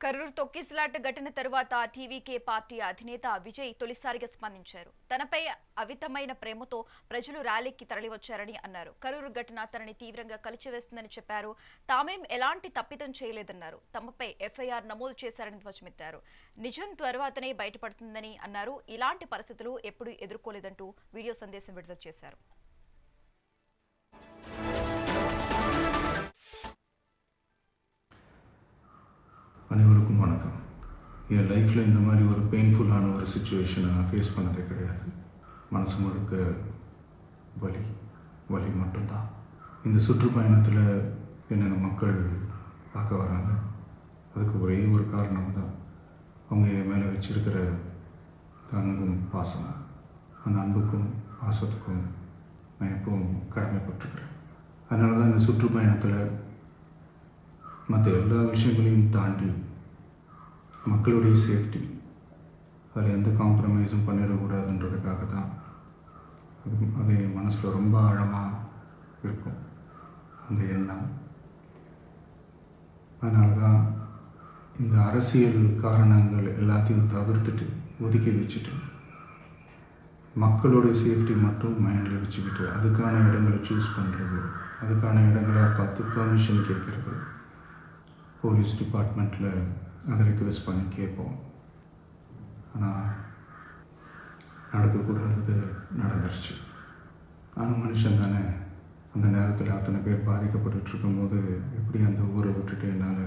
కరూరు తొక్కిసలాట ఘటన తరువాత టీవీకే పార్టీ అధినేత విజయ్ తొలిసారిగా స్పందించారు. తనపై అవితమైన ప్రేమతో ప్రజలు ర్యాలీకి తరలివచ్చారని అన్నారు. కరూరు ఘటన తనని తీవ్రంగా కలిచివేస్తుందని చెప్పారు. తామేం ఎలాంటి తప్పిదం చేయలేదన్నారు. తమపై ఎఫ్ఐఆర్ నమోదు చేశారని ధ్వజమెత్తారు. నిజం తర్వాతనే బయటపడుతుందని అన్నారు. ఇలాంటి పరిస్థితులు ఎప్పుడూ ఎదుర్కోలేదంటూ వీడియో సందేశం విడుదల చేశారు. அனைவருக்கும் வணக்கம். என் லைஃப்பில் இந்த மாதிரி ஒரு பெயின்ஃபுல்லான ஒரு சுச்சுவேஷனை நான் ஃபேஸ் பண்ணதே கிடையாது. மனசு முழுக்க வலி வலி மட்டும்தான். இந்த சுற்றுப்பயணத்தில் என்னென்ன மக்கள் பார்க்க வராங்க, அதுக்கு ஒரே ஒரு காரணம் தான் அவங்க என் மேலே வச்சிருக்கிற அன்பும் பாசம். அந்த அன்புக்கும் பாசத்துக்கும் நான் எப்பவும் கடமைப்பட்டிருக்கிறேன். அதனால தான் இந்த சுற்றுப்பயணத்தில் மற்ற எல்லா விஷயங்களையும் தாண்டி மக்களுடைய சேஃப்டி, அதில் எந்த காம்ப்ரமைஸும் பண்ணிடக்கூடாதுன்றதுக்காக தான் அது என் மனசில் ரொம்ப ஆழமாக இருக்கும் அந்த எண்ணம். அதனால தான் இந்த அரசியல் காரணங்கள் எல்லாத்தையும் தவிர்த்துட்டு ஒதுக்கி வச்சுட்டு மக்களுடைய சேஃப்டி மட்டும் மைண்டில் வச்சுக்கிட்டு அதுக்கான இடங்களை சூஸ் பண்ணுறது, அதுக்கான இடங்களை பார்த்து பெர்மிஷன் கேட்குறது, போலீஸ் டிபார்ட்மெண்ட்டில் அதை ரிக்வெஸ்ட் பண்ணி கேட்போம். ஆனால் நடக்கக்கூடாதது நடந்துருச்சு. நானும் மனுஷன் தானே. அந்த நேரத்தில் அத்தனை பேர் பாதிக்கப்பட்டு இருக்கும்போது எப்படி அந்த ஊரை விட்டுட்டு என்னால்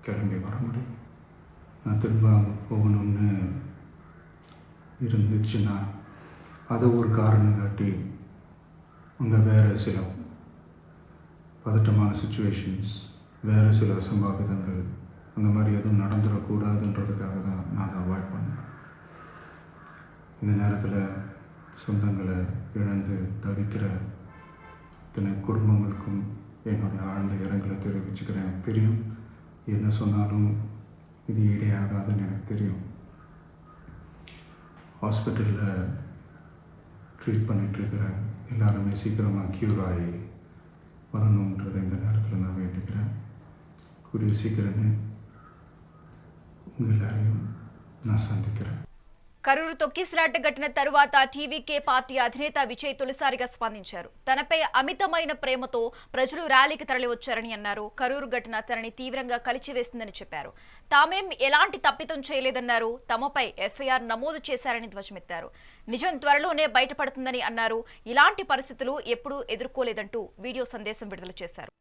கிளம்பி வர முடியும்? நான் திரும்ப அங்கே போகணும்னு இருந்துச்சுன்னா அதை ஒரு காரணம் காட்டி அங்கே வேறு சில பதட்டமான சுச்சுவேஷன்ஸ், வேறு சில அசம்பாவிதங்கள் அந்த மாதிரி எதுவும் நடந்துடக்கூடாதுன்றதுக்காக தான் நான் அவாய்ட் பண்ணேன். இந்த நேரத்தில் சொந்தங்களை இழந்து தவிக்கிற இத்தனை குடும்பங்களுக்கும் என்னுடைய ஆழ்ந்த இரங்கலை தெரிவிச்சுக்கிறேன். எனக்கு தெரியும் என்ன சொன்னாலும் இது ஈடேயாகாதுன்னு எனக்கு தெரியும். ஹாஸ்பிட்டலில் ட்ரீட் பண்ணிகிட்ருக்கிற எல்லாருமே சீக்கிரமாக க்யூர் ஆகி வரணுன்றதை இந்த நேரத்தில் நான் வேண்டிக்கிறேன். கூடிய சீக்கிரமே உங்கள் எல்லாரையும் நான் சந்திக்கிறேன். కరూరు తొక్కిసలాట ఘటన తరువాత టీవీకే పార్టీ అధినేత విజయ్ తొలిసారిగా స్పందించారు. తనపై అమితమైన ప్రేమతో ప్రజలు ర్యాలీకి తరలివచ్చారని అన్నారు. కరూరు ఘటన తనని తీవ్రంగా కలిచివేసిందని చెప్పారు. తామేం ఎలాంటి తప్పిదం చేయలేదన్నారు. తమపై ఎఫ్ఐఆర్ నమోదు చేశారని ధ్వజమెత్తారు. నిజం త్వరలోనే బయటపడుతుందని అన్నారు. ఇలాంటి పరిస్థితులు ఎప్పుడూ ఎదుర్కోలేదంటూ వీడియో సందేశం విడుదల చేశారు.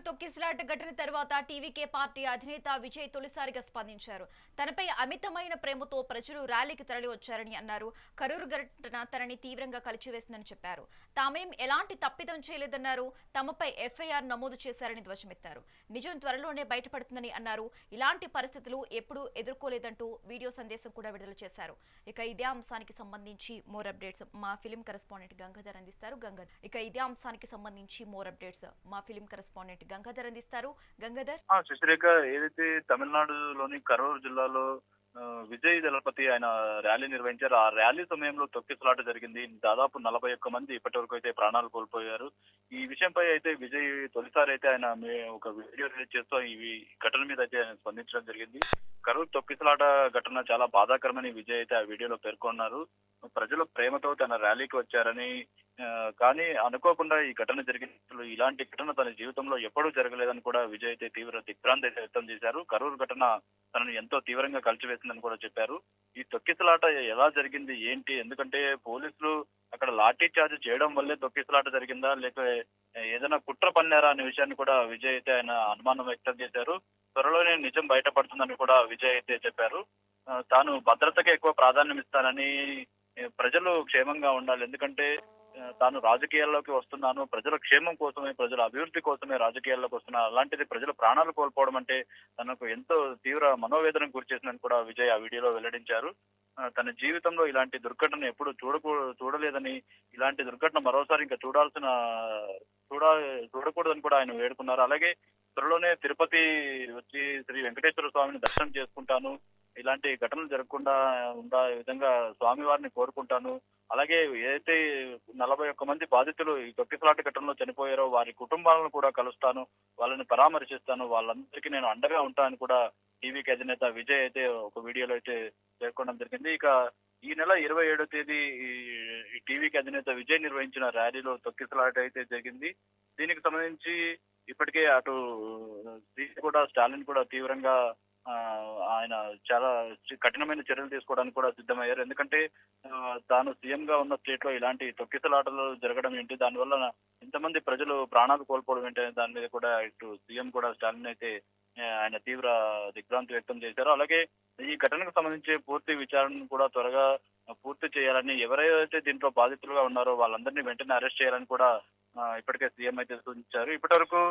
తొక్కిసలాట ఘటన తర్వాత టీవీకే పార్టీ అధినేత విజయ్ తొలిసారిగా స్పందించారు. తనపై అమితమైన ప్రేమతో ప్రజలు ర్యాలీకి తరలివచ్చారని అన్నారు. కరూరు ఘటన తనని తీవ్రంగా కలిచివేసిందని చెప్పారు. తామేం ఎలాంటి తప్పిదం చేయలేదన్నారు. తమపై ఎఫ్ఐఆర్ నమోదు చేశారని ధ్వజమెత్తారు. నిజం త్వరలోనే బయటపడుతుందని అన్నారు. ఇలాంటి పరిస్థితులు ఎప్పుడూ ఎదుర్కోలేదంటూ వీడియో సందేశం కూడా విడుదల చేశారు. ఇక ఇదే అంశానికి సంబంధించి మోర్ అప్డేట్స్ మా ఫిలిం కరెస్పాండెంట్ గంగాధర్ అందిస్తారు. గంగాధర్ అందిస్తారు. గంగాధర్. శశిరేఖ, ఏదైతే తమిళనాడులోని కరూరు జిల్లాలో విజయ్ దళపతి ఆయన ర్యాలీ నిర్వహించారు. ఆ ర్యాలీ సమయంలో తొక్కిసలాట జరిగింది. దాదాపు 41 మంది ఇప్పటివరకు అయితే ప్రాణాలు కోల్పోయారు. ఈ విషయంపై అయితే విజయ్ తొలిసారి అయితే ఆయన ఒక వీడియో రిలీజ్ చేస్తూ ఈ ఘటన మీద అయితే ఆయన స్పందించడం జరిగింది. కరూర్ తొక్కిసలాట ఘటన చాలా బాధాకరమని విజయ్ అయితే ఆ వీడియోలో పేర్కొన్నారు. ప్రజలు ప్రేమతో తన ర్యాలీకి వచ్చారని, కానీ అనుకోకుండా ఈ ఘటన జరిగినట్లు ఇలాంటి ఘటన తన జీవితంలో ఎప్పుడూ జరగలేదని కూడా విజయ్ అయితే తీవ్ర దిగ్భ్రాంతి అయితే వ్యక్తం చేశారు. కరూర్ ఘటన తనను ఎంతో తీవ్రంగా కలిచివేసిందని కూడా చెప్పారు. ఈ తొక్కిసలాట ఎలా జరిగింది ఏంటి, ఎందుకంటే పోలీసులు అక్కడ లాఠీ చార్జ్ చేయడం వల్లే తొక్కిసలాట జరిగిందా, లేక ఏదైనా కుట్ర పన్నారా అనే విషయాన్ని కూడా విజయ్ అయితే ఆయన అనుమానం వ్యక్తం చేశారు. త్వరలోనే నిజం బయటపడుతుందని కూడా విజయ్ అయితే చెప్పారు. తాను భద్రతకే ఎక్కువ ప్రాధాన్యం ఇస్తానని, ప్రజలు క్షేమంగా ఉండాలి, ఎందుకంటే తాను రాజకీయాల్లోకి వస్తున్నాను ప్రజల క్షేమం కోసమే, ప్రజల అభివృద్ధి కోసమే రాజకీయాల్లోకి వస్తున్నాను, అలాంటిది ప్రజలు ప్రాణాలు కోల్పోవడం అంటే తనకు ఎంతో తీవ్ర మనోవేదనకు గురి చేసిందని కూడా విజయ్ ఆ వీడియోలో వెల్లడించారు. తన జీవితంలో ఇలాంటి దుర్ఘటన ఎప్పుడు చూడలేదని, ఇలాంటి దుర్ఘటన మరోసారి ఇంకా చూడ చూడకూడదని కూడా ఆయన వేడుకున్నారు. అలాగే త్వరలోనే తిరుపతి వచ్చి శ్రీ వెంకటేశ్వర స్వామిని దర్శనం చేసుకుంటాను, ఇలాంటి ఘటనలు జరగకుండా విధంగా స్వామివారిని కోరుకుంటాను. అలాగే ఏదైతే 41 మంది బాధితులు ఈ తొక్కిసలాట ఘటనలో చనిపోయారో వారి కుటుంబాలను కూడా కలుస్తాను, వాళ్ళని పరామర్శిస్తాను, వాళ్ళందరికీ నేను అండగా ఉంటానని కూడా టీవీకి అధినేత విజయ్ అయితే ఒక వీడియోలో అయితే పేర్కొనడం జరిగింది. ఇక ఈ నెల 27వ తేదీ ఈ టీవీకి అధినేత విజయ్ నిర్వహించిన ర్యాలీలో తొక్కిసలాట అయితే జరిగింది. దీనికి సంబంధించి ఇప్పటికే అటు కూడా స్టాలిన్ కూడా తీవ్రంగా ఆయన చాలా కఠినమైన చర్యలు తీసుకోవడానికి కూడా సిద్ధమయ్యారు. ఎందుకంటే తాను సీఎం గా ఉన్న స్టేట్ లో ఇలాంటి తొక్కిసలాటలు జరగడం ఏంటి, దానివల్ల ఇంతమంది ప్రజలు ప్రాణాలు కోల్పోవడం ఏంటి అనే దాని మీద కూడా ఇటు సీఎం కూడా స్టాలిన్ అయితే ఆయన తీవ్ర దిగ్భ్రాంతి వ్యక్తం చేశారు. అలాగే ఈ ఘటనకు సంబంధించి పూర్తి విచారణను కూడా త్వరగా పూర్తి చేయాలని, ఎవరైతే దీంట్లో బాధితులుగా ఉన్నారో వాళ్ళందరినీ వెంటనే అరెస్ట్ చేయాలని కూడా ఇప్పటికే సీఎం అయితే సూచించారు. ఇప్పటి వరకు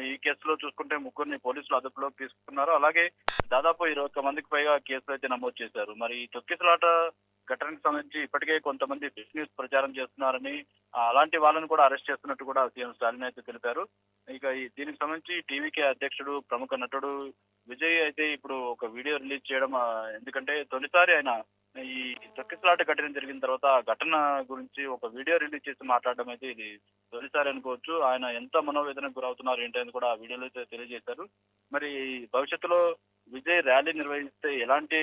ఈ కేసులో చూసుకుంటే 3 పోలీసులు అదుపులోకి తీసుకున్నారు. అలాగే దాదాపు 21 మందికి పైగా కేసులు అయితే నమోదు చేశారు. మరి ఈ తొక్కిసలాట ఘటనకు సంబంధించి ఇప్పటికే కొంతమంది ఫేక్ న్యూస్ ప్రచారం చేస్తున్నారని, అలాంటి వాళ్ళని కూడా అరెస్ట్ చేస్తున్నట్టు కూడా సీఎం స్టాలిన్ అయితే తెలిపారు. ఇక దీనికి సంబంధించి టీవీకే అధ్యక్షుడు ప్రముఖ నటుడు విజయ్ అయితే ఇప్పుడు ఒక వీడియో రిలీజ్ చేయడం, ఎందుకంటే తొలిసారి ఆయన ఈ తొక్కిసలాట ఘటన జరిగిన తర్వాత ఆ ఘటన గురించి ఒక వీడియో రిలీజ్ చేసి మాట్లాడడం అయితే ఇది తొలిసారి అనుకోవచ్చు. ఆయన ఎంత మనోవేదనకు గురవుతున్నారు ఏంటి అని కూడా ఆ వీడియోలో అయితే తెలియజేశారు. మరి భవిష్యత్తులో విజయ్ ర్యాలీ నిర్వహిస్తే ఎలాంటి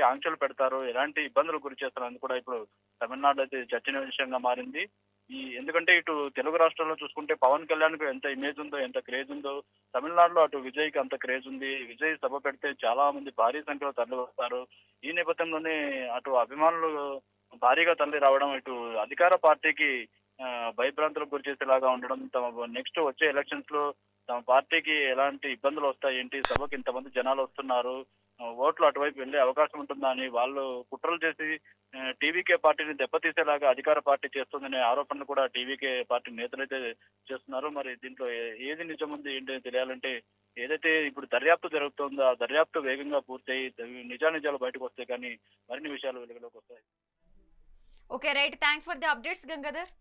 ఆంక్షలు పెడతారు, ఎలాంటి ఇబ్బందులు గురి చేస్తారని కూడా ఇప్పుడు తమిళనాడు అయితే చర్చనీయాంశంగా మారింది. ఎందుకంటే ఇటు తెలుగు రాష్ట్రాల్లో చూసుకుంటే పవన్ కళ్యాణ్ కు ఎంత ఇమేజ్ ఉందో, ఎంత క్రేజ్ ఉందో, తమిళనాడులో అటు విజయ్ కి అంత క్రేజ్ ఉంది. విజయ్ సభ పెడితే చాలా మంది భారీ సంఖ్యలో తరలి వస్తారు. ఈ నేపథ్యంలోనే అటు అభిమానులు భారీగా తరలి రావడం, ఇటు అధికార పార్టీకి భయభ్రాంతులకు గురి చేసేలాగా ఉండడం, తమ నెక్స్ట్ వచ్చే ఎలక్షన్స్ లో తమ పార్టీకి ఎలాంటి ఇబ్బందులు వస్తాయి ఏంటి, సభకు ఇంతమంది జనాలు వస్తున్నారు, ఓట్లు అటువైపు వెళ్లే అవకాశం ఉంటుందా అని వాళ్ళు కుట్రలు చేసి టీవీకే పార్టీని దెబ్బతీసేలాగా అధికార పార్టీ చేస్తుందనే ఆరోపణలు కూడా టీవీకే పార్టీ నేతలైతే చేస్తున్నారు. మరి దీంట్లో ఏది నిజం ఉంది ఏంటి తెలియాలంటే, ఏదైతే ఇప్పుడు దర్యాప్తు జరుగుతుందో ఆ దర్యాప్తు వేగంగా పూర్తయి నిజానిజాలు బయటకు వస్తాయి, కానీ మరిన్ని విషయాలు వెలుగులోకి వస్తాయి. Okay right, thanks for the updates Gangadhar.